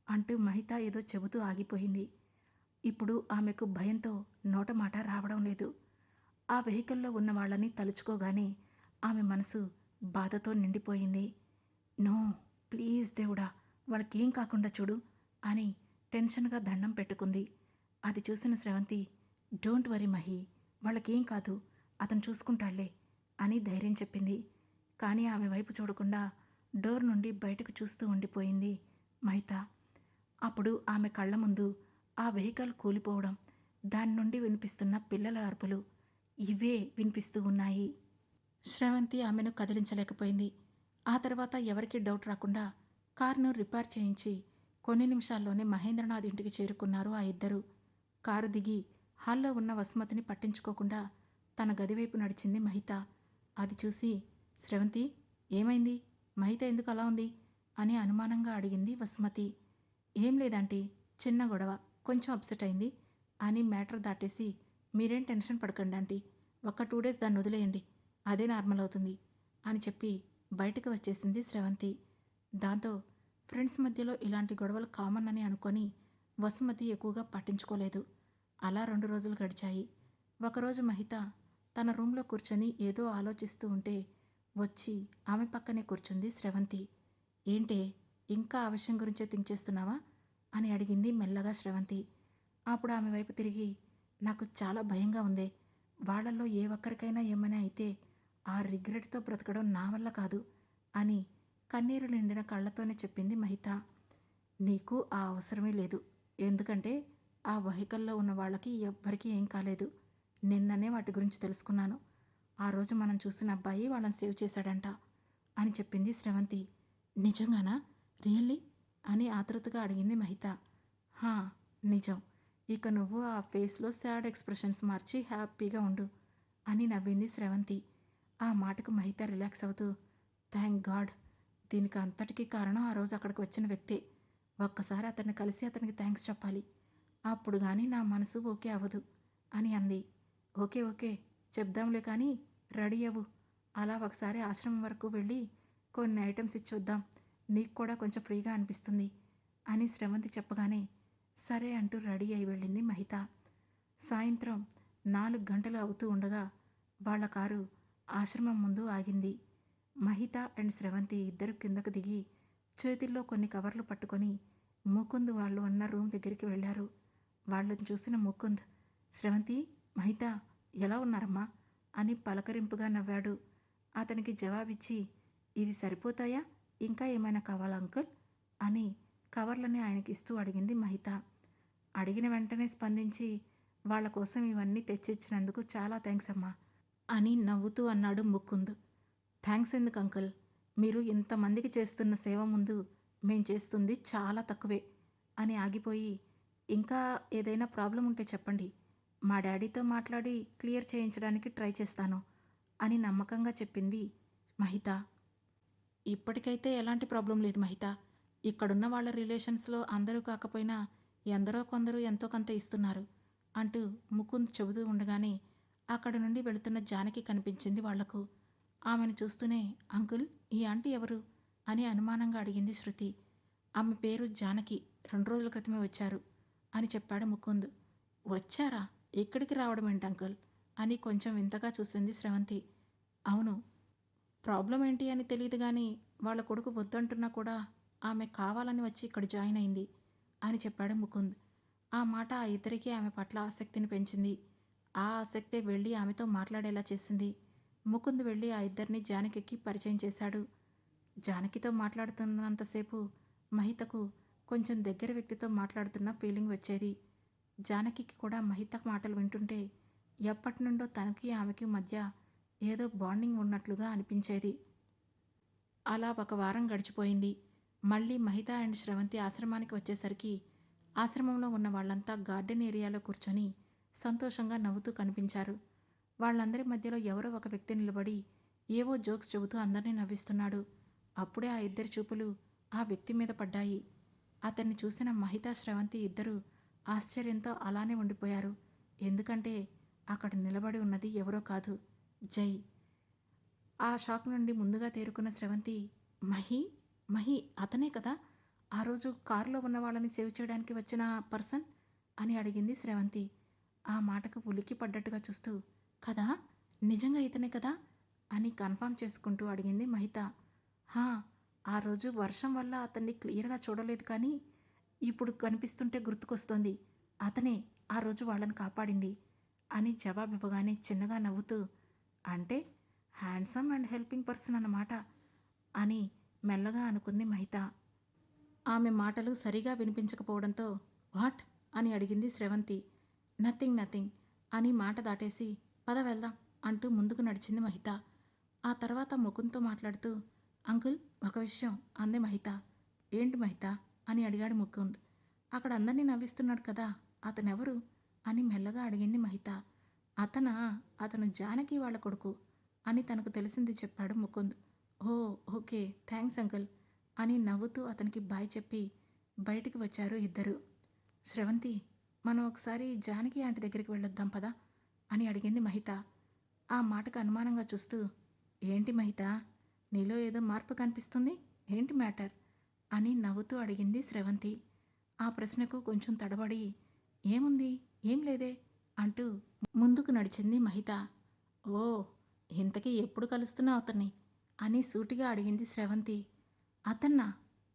అంటూ మహిత ఏదో చెబుతూ ఆగిపోయింది. ఇప్పుడు ఆమెకు భయంతో నోటమాట రావడం లేదు. ఆ వెహికల్లో ఉన్న వాళ్ళని తలుచుకోగానే ఆమె మనసు బాధతో నిండిపోయింది. నో, ప్లీజ్ దేవుడా, వాళ్ళకేం కాకుండా చూడు అని టెన్షన్గా దండం పెట్టుకుంది. అది చూసిన శ్రవంతి, డోంట్ వరీ మహి, వాళ్ళకేం కాదు, అతను చూసుకుంటాళ్లే అని ధైర్యం చెప్పింది. కానీ ఆమె వైపు చూడకుండా డోర్ నుండి బయటకు చూస్తూ ఉండిపోయింది మహిత. అప్పుడు ఆమె కళ్ళ ముందు ఆ వెహికల్ కూలిపోవడం, దాని నుండి వినిపిస్తున్న పిల్లల అరుపులు, ఇవే వినిపిస్తూ ఉన్నాయి. శ్రవంతి ఆమెను కదిలించలేకపోయింది. ఆ తర్వాత ఎవరికీ డౌట్ రాకుండా కారును రిపేర్ చేయించి కొన్ని నిమిషాల్లోనే మహేంద్రనాథ్ ఇంటికి చేరుకున్నారు ఆ ఇద్దరు. కారు దిగి హాల్లో ఉన్న వసుమతిని పట్టించుకోకుండా తన గదివైపు నడిచింది మహిత. అది చూసి, శ్రవంతి ఏమైంది, మహిత ఎందుకు అలా ఉంది అని అనుమానంగా అడిగింది వసుమతి. ఏం లేదంటీ, చిన్న గొడవ, కొంచెం అప్సెట్ అయింది అని మ్యాటర్ దాటేసి, మీరేం టెన్షన్ పడకండి ఆంటీ, ఒక 2 days దాన్ని వదిలేయండి, అదే నార్మల్ అవుతుంది అని చెప్పి బయటకు వచ్చేసింది శ్రవంతి. దాంతో ఫ్రెండ్స్ మధ్యలో ఇలాంటి గొడవలు కామన్ అని అనుకొని వసుమతి ఎక్కువగా పట్టించుకోలేదు. అలా 2 రోజులు గడిచాయి. ఒకరోజు మహిత తన రూంలో కూర్చొని ఏదో ఆలోచిస్తూ ఉంటే వచ్చి ఆమె పక్కనే కూర్చుంది శ్రవంతి. ఏంటే, ఇంకా ఆ విషయం గురించే థింక్ చేస్తున్నావా అని అడిగింది మెల్లగా శ్రవంతి. అప్పుడు ఆమె వైపు తిరిగి, నాకు చాలా భయంగా ఉందే, వాళ్ళల్లో ఏ ఒక్కరికైనా ఏమైనా అయితే ఆ రిగ్రెట్తో బ్రతకడం నా వల్ల కాదు అని కన్నీరు నిండిన కళ్ళతోనే చెప్పింది మహిత. నీకు ఆ అవసరమే లేదు, ఎందుకంటే ఆ వెహికల్లో ఉన్న వాళ్ళకి ఎవ్వరికీ ఏం కాలేదు. నిన్ననే వాటి గురించి తెలుసుకున్నాను. ఆ రోజు మనం చూసిన అబ్బాయి వాళ్ళని సేవ్ చేశాడంట అని చెప్పింది శ్రవంతి. నిజంగానా, రియల్లీ అని ఆతృతగా అడిగింది మహిత. హా, నిజం. ఇక నువ్వు ఆ ఫేస్లో సాడ్ ఎక్స్ప్రెషన్స్ మార్చి హ్యాపీగా ఉండు అని నవ్వింది శ్రవంతి. ఆ మాటకు మహిత రిలాక్స్ అవుతూ, థ్యాంక్ గాడ్, దీనికి అంతటికీ కారణం ఆ రోజు అక్కడికి వచ్చిన వ్యక్తే. ఒక్కసారి అతన్ని కలిసి అతనికి థ్యాంక్స్ చెప్పాలి, అప్పుడు కానీ నా మనసు ఓకే అవ్వదు అని అంది. ఓకే ఓకే చెప్దాంలే, కానీ రెడీ అవ్వు, అలా ఒకసారి ఆశ్రమం వరకు వెళ్ళి కొన్ని ఐటమ్స్ ఇచ్చొద్దాం, నీకు కూడా కొంచెం ఫ్రీగా అనిపిస్తుంది అని శ్రవంతి చెప్పగానే సరే అంటూ రెడీ అయి వెళ్ళింది మహిత. సాయంత్రం 4 గంటలు అవుతూ ఉండగా వాళ్ళ కారు ఆశ్రమం ముందు ఆగింది. మహిత అండ్ శ్రవంతి ఇద్దరు కిందకు దిగి చేతిల్లో కొన్ని కవర్లు పట్టుకొని ముకుంద్ వాళ్ళు ఉన్న రూమ్ దగ్గరికి వెళ్ళారు. వాళ్ళని చూసిన ముకుంద్, శ్రవంతి, మహిత ఎలా ఉన్నారమ్మా అని పలకరింపుగా నవ్వాడు. అతనికి జవాబిచ్చి, ఇవి సరిపోతాయా, ఇంకా ఏమైనా కావాలా అంకుల్ అని కవర్లని ఆయనకి ఇస్తూ అడిగింది మహిత. అడిగిన వెంటనే స్పందించి, వాళ్ళ కోసం ఇవన్నీ తెచ్చిచ్చినందుకు చాలా థ్యాంక్స్ అమ్మా అని నవ్వుతూ అన్నాడు ముకుంద్. థ్యాంక్స్ ఎందుకు అంకుల్, మీరు ఇంతమందికి చేస్తున్న సేవ ముందు మేం చేస్తుంది చాలా తక్కువే అని ఆగిపోయి, ఇంకా ఏదైనా ప్రాబ్లం ఉంటే చెప్పండి, మా డాడీతో మాట్లాడి క్లియర్ చేయించడానికి ట్రై చేస్తాను అని నమ్మకంగా చెప్పింది మహిత. ఇప్పటికైతే ఎలాంటి ప్రాబ్లం లేదు మహిత, ఇక్కడున్న వాళ్ళ రిలేషన్స్లో అందరూ కాకపోయినా ఎందరో కొందరు ఎంతో కొంత ఇస్తున్నారు అంటూ ముకుంద్ చెబుతూ ఉండగానే అక్కడ నుండి వెళుతున్న జానకి కనిపించింది వాళ్లకు. ఆమెను చూస్తూనే, అంకుల్, ఈ ఆంటీ ఎవరు అని అనుమానంగా అడిగింది శృతి. ఆమె పేరు జానకి, 2 రోజుల క్రితమే వచ్చారు అని చెప్పాడు ముకుంద్. వచ్చారా? ఇక్కడికి రావడం ఏంటి అంకుల్ అని కొంచెం వింతగా చూసింది స్రవంతి. అవును, ప్రాబ్లం ఏంటి అని తెలియదు కానీ వాళ్ళ కొడుకు వద్దంటున్నా కూడా ఆమె కావాలని వచ్చి ఇక్కడ జాయిన్ అయింది అని చెప్పాడు ముకుంద్. ఆ మాట ఆ ఇద్దరికీ ఆమె పట్ల ఆసక్తిని పెంచింది. ఆ ఆసక్తే వెళ్ళి ఆమెతో మాట్లాడేలా చేసింది. ముకుంద్ వెళ్ళి ఆ ఇద్దరిని జానకికి పరిచయం చేశాడు. జానకితో మాట్లాడుతున్నంతసేపు మహితకు కొంచెం దగ్గర వ్యక్తితో మాట్లాడుతున్న ఫీలింగ్ వచ్చేది. జానకికి కూడా మహిత మాటలు వింటుంటే ఎప్పటి నుండో తనకి ఆమెకి మధ్య ఏదో బాండింగ్ ఉన్నట్లుగా అనిపించేది. అలా ఒక వారం గడిచిపోయింది. మళ్ళీ మహిత అండ్ స్రవంతి ఆశ్రమానికి వచ్చేసరికి ఆశ్రమంలో ఉన్న వాళ్ళంతా గార్డెన్ ఏరియాలో కూర్చొని సంతోషంగా నవ్వుతూ కనిపించారు. వాళ్ళందరి మధ్యలో ఎవరో ఒక వ్యక్తి నిలబడి ఏవో జోక్స్ చెబుతూ అందరినీ నవ్విస్తున్నాడు. అప్పుడే ఆ ఇద్దరి చూపులు ఆ వ్యక్తి మీద పడ్డాయి. అతన్ని చూసిన మహిత స్రవంతి ఇద్దరూ ఆశ్చర్యంతో అలానే ఉండిపోయారు. ఎందుకంటే అక్కడ నిలబడి ఉన్నది ఎవరో కాదు, జై. ఆ షాక్ నుండి ముందుగా తేరుకున్న స్రవంతి, మహి మహి అతనే కదా ఆ రోజు కారులో ఉన్న వాళ్ళని సేవ్ చేయడానికి వచ్చిన పర్సన్ అని అడిగింది స్రవంతి. ఆ మాటకు ఉలిక్కి పడ్డట్టుగా చూస్తూ, కదా, నిజంగా ఇతనే కదా అని కన్ఫర్మ్ చేసుకుంటూ అడిగింది మహిత. హా, ఆ రోజు వర్షం వల్ల అతన్ని క్లియర్గా చూడలేదు కానీ ఇప్పుడు కనిపిస్తుంటే గుర్తుకొస్తోంది. అతనే ఆ రోజు వాళ్ళని కాపాడింది అని జవాబివ్వగానే చిన్నగా నవ్వుతూ, అంటే హ్యాండ్సమ్ అండ్ హెల్పింగ్ పర్సన్ అన్నమాట అని మెల్లగా అనుకుంది మహిత. ఆమె మాటలు సరిగా వినిపించకపోవడంతో వాట్ అని అడిగింది స్రవంతి. నథింగ్ నథింగ్ అని మాట దాటేసి పద వెళ్దాం అంటూ ముందుకు నడిచింది మహిత. ఆ తర్వాత ముకుంద్తో మాట్లాడుతూ, అంకుల్ ఒక విషయం అంది మహిత. ఏంటి మహిత అని అడిగాడు ముకుంద్. అక్కడ అందరినీ నవ్విస్తున్నాడు కదా, అతనెవరు అని మెల్లగా అడిగింది మహిత. అతను జానకి వాళ్ళ కొడుకు అని తనకు తెలిసింది చెప్పాడు ముకుంద్. ఓ ఓకే, థ్యాంక్స్ అంకుల్ అని నవ్వుతూ అతనికి బాయ్ చెప్పి బయటికి వచ్చారు ఇద్దరు. స్రవంతి, మనం ఒకసారి జానకి ఆంటీ దగ్గరికి వెళ్ళొద్దాం పదా అని అడిగింది మహిత. ఆ మాటకు అనుమానంగా చూస్తూ, ఏంటి మహిత, నీలో ఏదో మార్పు కనిపిస్తుంది, ఏంటి మ్యాటర్ అని నవ్వుతూ అడిగింది స్రవంతి. ఆ ప్రశ్నకు కొంచెం తడబడి, ఏముంది, ఏం లేదే అంటూ ముందుకు నడిచింది మహిత. ఓ, ఇంతకీ ఎప్పుడు కలుస్తున్నావు అతన్ని అని సూటిగా అడిగింది స్రవంతి. అతన్నా?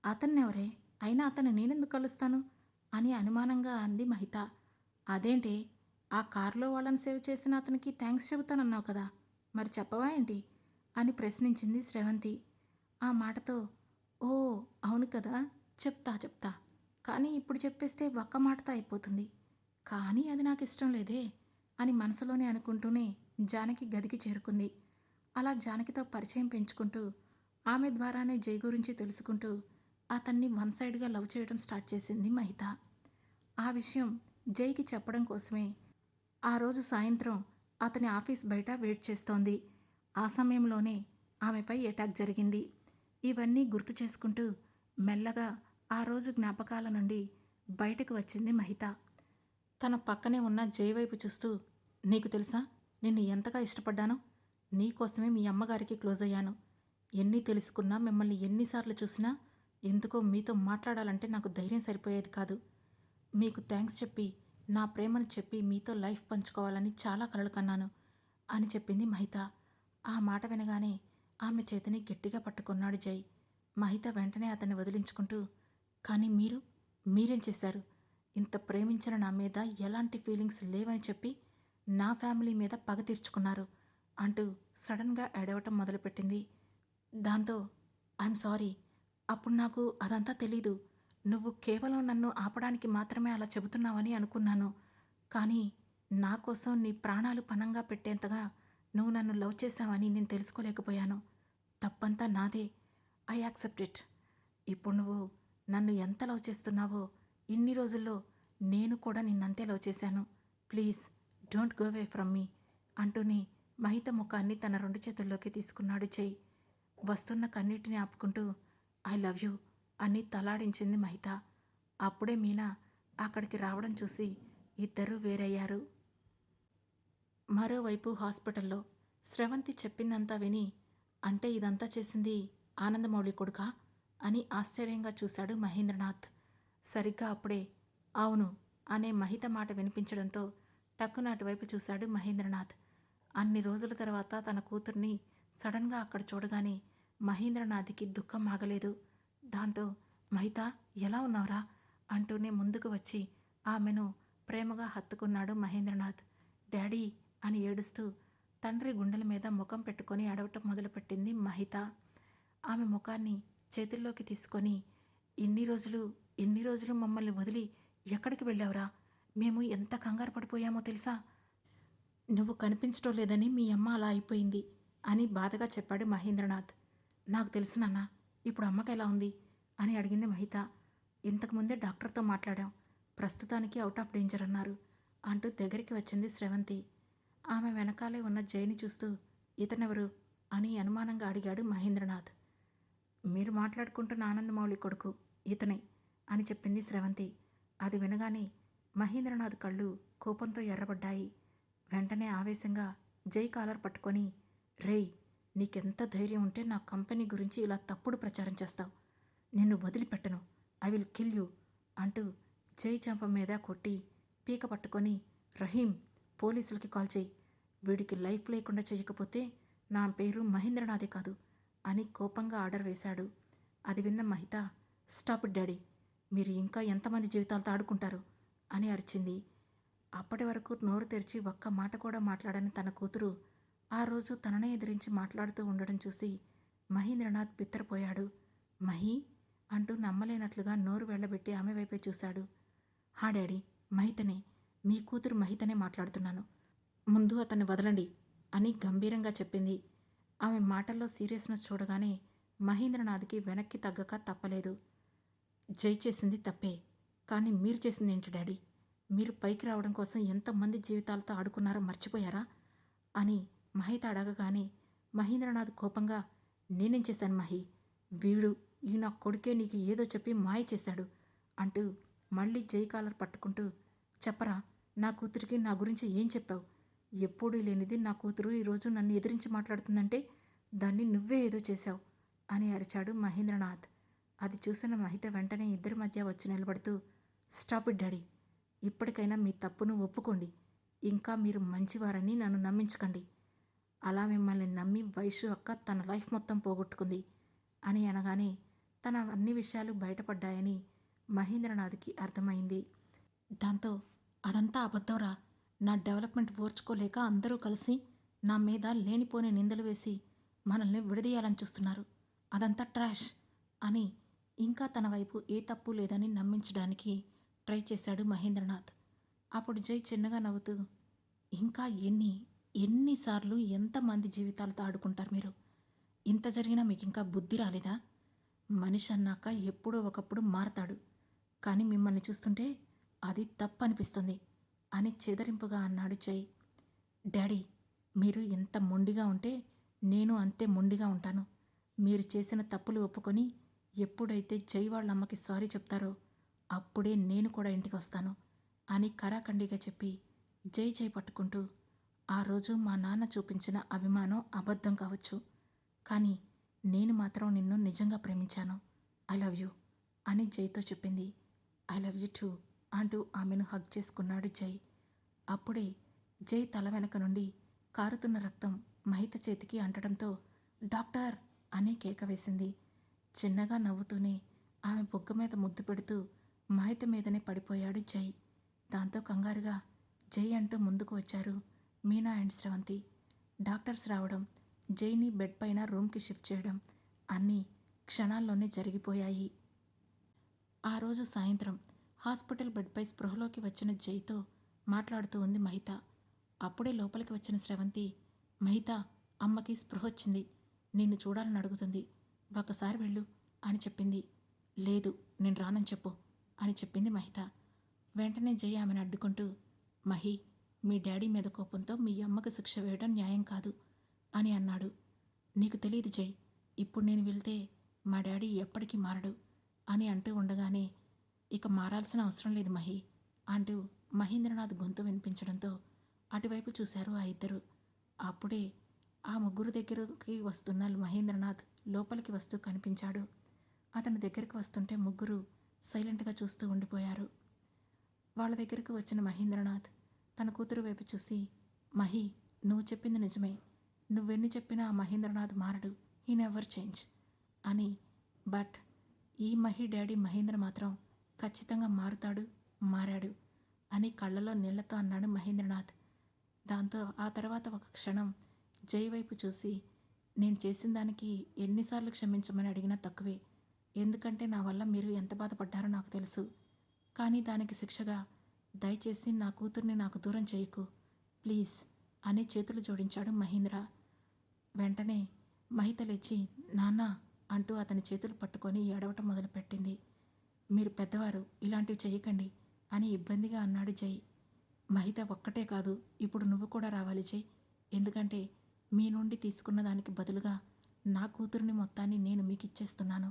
అతన్నెవరే? అయినా అతన్ని నేనెందుకు కలుస్తాను అని అనుమానంగా అంది మహిత. అదేంటి, ఆ కారులో వాళ్ళని సేవ్ చేసిన అతనికి థ్యాంక్స్ చెబుతానన్నావు కదా, మరి చెప్పవా ఏంటి అని ప్రశ్నించింది స్రవంతి. ఆ మాటతో, ఓ అవును కదా, చెప్తా కానీ ఇప్పుడు చెప్పేస్తే ఒక్క మాటతో అయిపోతుంది, కానీ అది నాకు ఇష్టం లేదే అని మనసులోనే అనుకుంటూనే జానకి గదికి చేరుకుంది. అలా జానకితో పరిచయం పెంచుకుంటూ ఆమె ద్వారానే జై గురించి తెలుసుకుంటూ అతన్ని వన్ సైడ్గా లవ్ చేయడం స్టార్ట్ చేసింది మహిత. ఆ విషయం జైకి చెప్పడం కోసమే ఆ రోజు సాయంత్రం అతని ఆఫీస్ బయట వెయిట్ చేస్తోంది. ఆ సమయంలోనే ఆమెపై అటాక్ జరిగింది. ఇవన్నీ గుర్తు చేసుకుంటూ మెల్లగా ఆ రోజు జ్ఞాపకాల నుండి బయటకు వచ్చింది మహిత. తన పక్కనే ఉన్న జై వైపు చూస్తూ, నీకు తెలుసా నిన్ను ఎంతగా ఇష్టపడ్డానో, నీకోసమే మీ అమ్మగారికి క్లోజ్ అయ్యాను. ఎన్ని తెలుసుకున్నా, మిమ్మల్ని ఎన్నిసార్లు చూసినా ఎందుకో మీతో మాట్లాడాలంటే నాకు ధైర్యం సరిపోయేది కాదు. మీకు థ్యాంక్స్ చెప్పి, నా ప్రేమను చెప్పి మీతో లైఫ్ పంచుకోవాలని చాలా కలలు కన్నాను అని చెప్పింది మహిత. ఆ మాట వినగానే ఆమె చేతిని గట్టిగా పట్టుకున్నాడు జై. మహిత వెంటనే అతన్ని వదిలించుకుంటూ, కానీ మీరేం చేశారు? ఇంత ప్రేమించిన నా మీద ఎలాంటి ఫీలింగ్స్ లేవని చెప్పి నా ఫ్యామిలీ మీద పగ తీర్చుకున్నారు అంటూ సడన్గా ఏడవటం మొదలుపెట్టింది. దాంతో ఐఎమ్ సారీ, అప్పుడు నాకు అదంతా తెలీదు. నువ్వు కేవలం నన్ను ఆపడానికి మాత్రమే అలా చెబుతున్నావని అనుకున్నాను. కానీ నా కోసం నీ ప్రాణాలు పణంగా పెట్టేంతగా నువ్వు నన్ను లవ్ చేశావని నేను తెలుసుకోలేకపోయాను. తప్పంతా నాదే. I accept it. ఇప్పుడు నువ్వు నన్ను ఎంత లవ్ చేస్తున్నావో ఇన్ని రోజుల్లో నేను కూడా నిన్నంతే లవ్ చేశాను. Please don't go away from మీ అంటూనే మహిత ముఖాన్ని తన 2 చేతుల్లోకి తీసుకున్నాడు జై. వస్తున్న కన్నీటిని ఆపుకుంటూ ఐ లవ్ యూ అని తలాడించింది మహిత. అప్పుడే మీనా అక్కడికి రావడం చూసి ఇద్దరూ వేరయ్యారు. మరోవైపు హాస్పిటల్లో స్రవంతి చెప్పిందంతా విని, అంటే ఇదంతా చేసింది ఆనందమౌళి కొడుకా అని ఆశ్చర్యంగా చూశాడు మహేంద్రనాథ్. సరిగ్గా అప్పుడే, అవును, అనే మహిత మాట వినిపించడంతో టక్కున అటువైపు చూశాడు మహేంద్రనాథ్. అన్ని రోజుల తర్వాత తన కూతుర్ని సడన్గా అక్కడ చూడగానే మహేంద్రనాథ్కి దుఃఖం ఆగలేదు. దాంతో మహిత ఎలా ఉన్నావురా అంటూనే ముందుకు వచ్చి ఆమెను ప్రేమగా హత్తుకున్నాడు మహేంద్రనాథ్. డాడీ అని ఏడుస్తూ తండ్రి గుండెల మీద ముఖం పెట్టుకొని అడవటం మొదలుపెట్టింది మహిత. ఆమె ముఖాన్ని చేతుల్లోకి తీసుకొని ఇన్ని రోజులు మమ్మల్ని వదిలి ఎక్కడికి వెళ్ళావురా? మేము ఎంత కంగారు పడిపోయామో తెలుసా? నువ్వు కనిపించడం లేదని మీ అమ్మ అలా అయిపోయింది అని బాధగా చెప్పాడు మహేంద్రనాథ్. నాకు తెలుసు నాన్న, ఇప్పుడు అమ్మకి ఎలా ఉంది అని అడిగింది మహిత. ఇంతకుముందే డాక్టర్తో మాట్లాడాం, ప్రస్తుతానికి అవుట్ ఆఫ్ డేంజర్ అన్నారు అంటూ దగ్గరికి వచ్చింది స్రవంతి. ఆమె వెనకాలే ఉన్న జైని చూస్తూ ఇతనెవరు అని అనుమానంగా అడిగాడు మహేంద్రనాథ్. మీరు మాట్లాడుకుంటున్న ఆనందమౌళి కొడుకు ఇతనే అని చెప్పింది స్రవంతి. అది వినగానే మహేంద్రనాథ్ కళ్ళు కోపంతో ఎర్రబడ్డాయి. వెంటనే ఆవేశంగా జై కాలర్ పట్టుకొని, రేయ్, నీకెంత ధైర్యం ఉంటే నా కంపెనీ గురించి ఇలా తప్పుడు ప్రచారం చేస్తావు? నిన్ను వదిలిపెట్టను, ఐ విల్ కిల్ యూ అంటూ జై చెంప మీద కొట్టి పీక పట్టుకొని, రహీం, పోలీసులకి కాల్ చేయి, వీడికి లైఫ్ లేకుండా చేయకపోతే నా పేరు మహేంద్రనాథే కాదు అని కోపంగా ఆర్డర్ వేశాడు. అది విన్న మహిత, స్టాప్ ఇట్ డాడీ, మీరు ఇంకా ఎంతమంది జీవితాలతో ఆడుకుంటారు అని అరిచింది. అప్పటి వరకు నోరు తెరిచి ఒక్క మాట కూడా మాట్లాడని తన కూతురు ఆ రోజు తననే ఎదిరించి మాట్లాడుతూ ఉండడం చూసి మహేంద్రనాథ్ బిత్తరపోయాడు. మహి అంటూ నమ్మలేనట్లుగా నోరు వెళ్ళబెట్టి ఆమె వైపే చూశాడు. హా డాడీ, మహితనే, మీ కూతురు మహితనే మాట్లాడుతున్నాను, ముందు అతన్ని వదలండి అని గంభీరంగా చెప్పింది. ఆమె మాటల్లో సీరియస్నెస్ చూడగానే మహేంద్రనాథ్కి వెనక్కి తగ్గక తప్పలేదు. జై చేసింది తప్పే, కానీ మీరు చేసింది ఏంటి డాడీ? మీరు పైకి రావడం కోసం ఎంతమంది జీవితాలతో ఆడుకున్నారో మర్చిపోయారా అని మహిత అడగగానే మహేంద్రనాథ్ కోపంగా, నేనేం చేశాను మహి? ఈ నా కొడుకే నీకు ఏదో చెప్పి మాయ చేశాడు అంటూ మళ్ళీ జై కాలర్ పట్టుకుంటూ, చెప్పరా, నా కూతురికి నా గురించి ఏం చెప్పావు? ఎప్పుడూ లేనిది నా కూతురు ఈరోజు నన్ను ఎదిరించి మాట్లాడుతుందంటే దాన్ని నువ్వే ఏదో చేశావు అని అరిచాడు మహేంద్రనాథ్. అది చూసిన మహిత వెంటనే ఇద్దరి మధ్య వచ్చి నిలబడుతూ, స్టాప్ ఇట్ డాడీ, ఇప్పటికైనా మీ తప్పును ఒప్పుకోండి, ఇంకా మీరు మంచివారని నన్ను నమ్మించకండి. అలా మిమ్మల్ని నమ్మి వైషు అక్క తన లైఫ్ మొత్తం పోగొట్టుకుంది అని అనగానే తన అన్ని విషయాలు బయటపడ్డాయని మహేంద్రనాథ్కి అర్థమైంది. దాంతో అదంతా అబద్ధంరా, నా డెవలప్మెంట్ ఓర్చుకోలేక అందరూ కలిసి నా మీద లేనిపోని నిందలు వేసి మనల్ని విడదీయాలని చూస్తున్నారు, అదంతా ట్రాష్ అని ఇంకా తన వైపు ఏ తప్పు లేదని నమ్మించడానికి ట్రై చేశాడు మహేంద్రనాథ్. అప్పుడు జై చిన్నగా నవ్వుతూ, ఇంకా ఎన్నిసార్లు ఎంతమంది జీవితాలతో ఆడుకుంటారు మీరు? ఇంత జరిగినా మీకు ఇంకా బుద్ధి రాలేదా? మనిషి అన్నాక ఎప్పుడో ఒకప్పుడు మారతాడు, కానీ మిమ్మల్ని చూస్తుంటే అది తప్పు అనిపిస్తుంది అని చెదరింపుగా అన్నాడు జై. డాడీ, మీరు ఎంత మొండిగా ఉంటే నేను అంతే మొండిగా ఉంటాను. మీరు చేసిన తప్పులు ఒప్పుకొని ఎప్పుడైతే జై వాళ్ళ అమ్మకి సారీ చెప్తారో అప్పుడే నేను కూడా ఇంటికి వస్తాను అని కరాఖండిగా చెప్పి జై పట్టుకుంటూ, ఆ రోజు మా నాన్న చూపించిన అభిమానం అబద్ధం కావచ్చు, కానీ నేను మాత్రం నిన్ను నిజంగా ప్రేమించాను, ఐ లవ్ యూ అని జైతో చెప్పింది. ఐ లవ్ యూ టూ అంటూ ఆమెను హగ్ చేసుకున్నాడు జై. అప్పుడే జై తల వెనక నుండి కారుతున్న రక్తం మహిత చేతికి అంటడంతో డాక్టర్ అని కేక వేసింది. చిన్నగా నవ్వుతూనే ఆమె బొగ్గ మీద ముద్దు పెడుతూ మహిత మీదనే పడిపోయాడు జై. దాంతో కంగారుగా జై అంటూ ముందుకు వచ్చారు మీనా అండ్ స్రవంతి. డాక్టర్స్ రావడం, జైని బెడ్ పైన రూమ్కి షిఫ్ట్ చేయడం అన్నీ క్షణాల్లోనే జరిగిపోయాయి. ఆ రోజు సాయంత్రం హాస్పిటల్ బెడ్పై స్పృహలోకి వచ్చిన జైతో మాట్లాడుతూ ఉంది మహిత. అప్పుడే లోపలికి వచ్చిన స్రవంతి, మహిత, అమ్మకి స్పృహ వచ్చింది, నిన్ను చూడాలని అడుగుతుంది, ఒకసారి వెళ్ళు అని చెప్పింది. లేదు, నేను రానని చెప్పు అని చెప్పింది మహిత. వెంటనే జై ఆమెను అడ్డుకుంటూ, మహి, మీ డాడీ మీద కోపంతో మీ అమ్మకు శిక్ష వేయడం న్యాయం కాదు అని అన్నాడు. నీకు తెలియదు జై, ఇప్పుడు నేను వెళ్తే మా డాడీ ఎప్పటికీ మారడు అని అంటూ ఉండగానే, ఇక మారాల్సిన అవసరం లేదు మహి అంటూ మహేంద్రనాథ్ గొంతు వినిపించడంతో అటువైపు చూశారు ఆ ఇద్దరు. అప్పుడే ఆ ముగ్గురు దగ్గరికి వస్తున్న మహేంద్రనాథ్ లోపలికి వస్తూ కనిపించాడు. అతని దగ్గరికి వస్తుంటే ముగ్గురు సైలెంట్గా చూస్తూ ఉండిపోయారు. వాళ్ళ దగ్గరకు వచ్చిన మహేంద్రనాథ్ తన కూతురు వైపు చూసి, మహి, నువ్వు చెప్పింది నిజమే. నువ్వెన్ని చెప్పినా ఆ మహేంద్రనాథ్ మారడు. హీ నెవర్ చేంజ్ అని. బట్ ఈ మహి డాడీ మహేంద్ర మాత్రం ఖచ్చితంగా మారుతాడు, మారాడు అని కళ్ళలో నీళ్లతో అన్నాడు మహేంద్రనాథ్. దాంతో ఆ తర్వాత ఒక క్షణం జై వైపు చూసి, నేను చేసిన దానికి ఎన్నిసార్లు క్షమించమని అడిగినా తక్కువే. ఎందుకంటే నా వల్ల మీరు ఎంత బాధపడ్డారో నాకు తెలుసు. కానీ దానికి శిక్షగా దయచేసి నా కూతుర్ని నాకు దూరం చేయకు ప్లీజ్ అని చేతులు జోడించాడు మహేంద్ర. వెంటనే మహిత లేచి నాన్న అంటూ అతని చేతులు పట్టుకొని ఏడవటం మొదలుపెట్టింది. మీరు పెద్దవారు, ఇలాంటివి చేయకండి అని ఇబ్బందిగా అన్నాడు జై. మహిత ఒక్కటే కాదు, ఇప్పుడు నువ్వు కూడా రావాలి జై. ఎందుకంటే మీ నుండి తీసుకున్న దానికి బదులుగా నా కూతురిని మొత్తాన్ని నేను మీకు ఇచ్చేస్తున్నాను.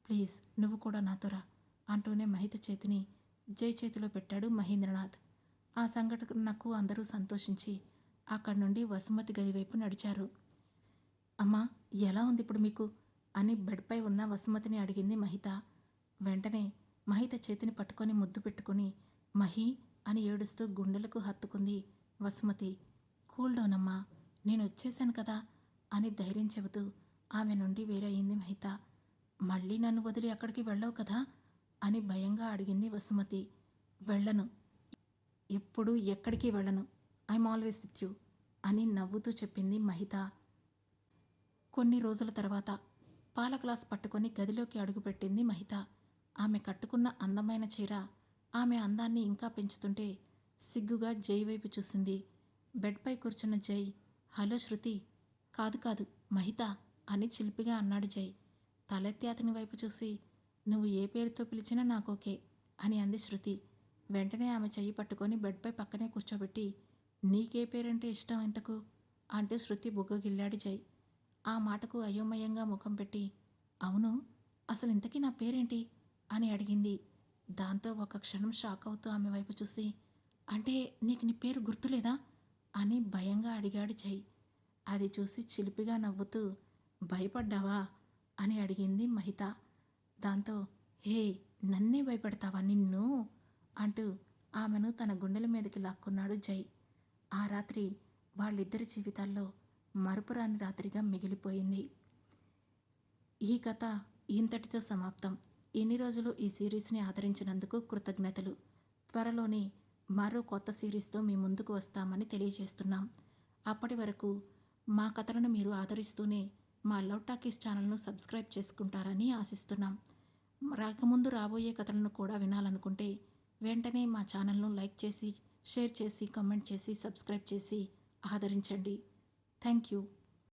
ప్లీజ్ నువ్వు కూడా నాతో రా అంటూనే మహిత చేతిని జై చేతిలో పెట్టాడు మహేంద్రనాథ్. ఆ సంఘటనకు అందరూ సంతోషించి అక్కడి నుండి వసుమతి గది వైపు నడిచారు. అమ్మా, ఎలా ఉంది ఇప్పుడు మీకు అని బెడ్పై ఉన్న వసుమతిని అడిగింది మహిత. వెంటనే మహిత చేతిని పట్టుకొని ముద్దు పెట్టుకుని మహి అని ఏడుస్తూ గుండెలకు హత్తుకుంది వసుమతి. కూల్ డౌన్ అమ్మా, నేను వచ్చేశాను కదా అని ధైర్యం చెబుతూ ఆమె నుండి వేరయింది మహిత. మళ్ళీ నన్ను వదిలి అక్కడికి వెళ్ళవు కదా అని భయంగా అడిగింది వసుమతి. వెళ్ళను, ఎప్పుడు ఎక్కడికి వెళ్ళను, ఐఎమ్ ఆల్వేస్ విత్ యూ అని నవ్వుతూ చెప్పింది మహిత. కొన్ని రోజుల తర్వాత పాల గ్లాస్ పట్టుకొని గదిలోకి అడుగుపెట్టింది మహిత. ఆమె కట్టుకున్న అందమైన చీర ఆమె అందాన్ని ఇంకా పెంచుతుంటే సిగ్గుగా జై వైపు చూసింది. బెడ్పై కూర్చున్న జై, హలో శృతి. కాదు కాదు మహిత అని చిలిపిగా అన్నాడు జై. తలెత్తి అతని వైపు చూసి, నువ్వు ఏ పేరుతో పిలిచినా నాకోకే అని అంది శృతి. వెంటనే ఆమె చెయ్యి పట్టుకొని బెడ్పై పక్కనే కూర్చోబెట్టి, నీకే పేరంటే ఇష్టం ఎంతకు అంటూ శృతి బుగ్గగిల్లాడు జై. ఆ మాటకు అయోమయంగా ముఖం పెట్టి, అవును, అసలు ఇంతకీ నా పేరేంటి అని అడిగింది. దాంతో ఒక క్షణం షాక్ అవుతూ ఆమె వైపు చూసి, అంటే నీకు నీ పేరు గుర్తులేదా అని భయంగా అడిగాడు జై. అది చూసి చిలిపిగా నవ్వుతూ, భయపడ్డావా అని అడిగింది మహిత. దాంతో, హే, నన్నే భయపడతావా నిన్ను అంటూ ఆమెను తన గుండెల మీదకి లాక్కున్నాడు జై. ఆ రాత్రి వాళ్ళిద్దరి జీవితాల్లో మరుపురాని రాత్రిగా మిగిలిపోయింది. ఈ కథ ఇంతటితో సమాప్తం. ఇన్ని రోజులు ఈ సిరీస్ని ఆదరించినందుకు కృతజ్ఞతలు. త్వరలోనే మరో కొత్త సిరీస్తో మీ ముందుకు వస్తామని తెలియజేస్తున్నాం. అప్పటి వరకు మా కథలను మీరు ఆదరిస్తూనే మా లవ్ టాకీస్ ఛానల్ను సబ్స్క్రైబ్ చేసుకుంటారని ఆశిస్తున్నాం. రాకముందు రాబోయే కథలను కూడా వినాలనుకుంటే వెంటనే మా ఛానల్ను లైక్ చేసి, షేర్ చేసి, కామెంట్ చేసి, సబ్స్క్రైబ్ చేసి ఆదరించండి. Thank you.